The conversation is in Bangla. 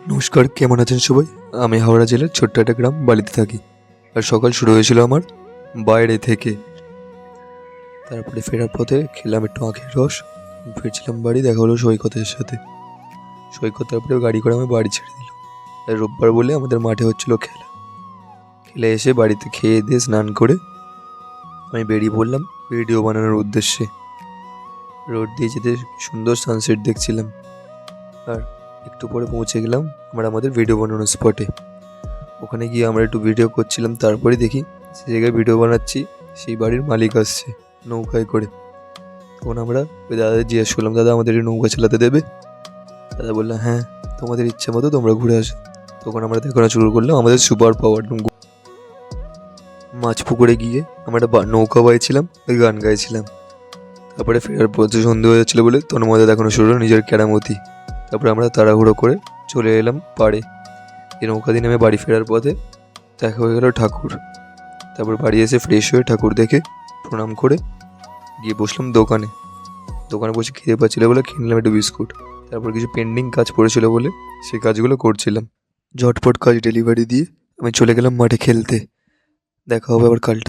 নমস্কার, কেমন আছেন সবাই? আমি হাওড়া জেলার ছোট্ট একটা গ্রাম বালিতে থাকি। আর সকাল শুরু হয়েছিল আমার বাইরে থেকে। তারপরে ফেরার পথে খেলাম একটু আখের রস। ফিরছিলাম বাড়ি, দেখা হলো সৈকতের সাথে। সৈকত তারপরে গাড়ি করে আমি বাড়ি ছেড়ে দিল। আর রোববার বলে আমাদের মাঠে হচ্ছিল খেলা। খেলে এসে বাড়িতে খেয়ে দিয়ে স্নান করে আমি বেরিয়ে পড়লাম ভিডিও বানানোর উদ্দেশ্যে। রোড দিয়ে যেতে সুন্দর সানসেট দেখছিলাম। আর একটু পরে পৌঁছে গেলাম আমাদের ভিডিও বানানোর স্পটে। ওখানে গিয়ে আমরা একটু ভিডিও করছিলাম, তারপরে দেখি যে জায়গায় ভিডিও বানাচ্ছি সেই বাড়ির মালিক আসছে নৌকায় করে। তখন আমরা ওই দাদাদের জিজ্ঞেস করলাম, দাদা আমাদের এই নৌকা চালাতে দেবে? দাদা বললো হ্যাঁ, তোমাদের ইচ্ছে মতো তোমরা ঘুরে আসো। তখন আমরা দেখানো শুরু করলাম আমাদের সুপার পাওয়ার। মাছ পুকুরে গিয়ে আমরা নৌকা বাইছিলাম, ওই গান গাইছিলাম। তারপরে ফেরার পথে সন্ধে হয়ে যাচ্ছিলো বলে তন্মধ্যে দেখানো শুরু হলো নিজের কেরামতি। তারপরে আমরা তাড়াহুড়ো করে চলে এলাম পাড়ে। এই নৌকা দিয়ে নেমে বাড়ি ফেরার পথে দেখা হয়ে গেল ঠাকুর। তারপর বাড়ি এসে ফ্রেশ হয়ে ঠাকুর দেখে প্রণাম করে গিয়ে বসলাম দোকানে। দোকানে বসে খিদে পাচ্ছিলো বলে কিনলাম একটু বিস্কুট। তারপর কিছু পেন্ডিং কাজ পড়েছিল বলে সেই কাজগুলো করছিলাম। ঝটপট কাজ ডেলিভারি দিয়ে আমি চলে গেলাম মাঠে খেলতে। দেখা হবে আবার কাল।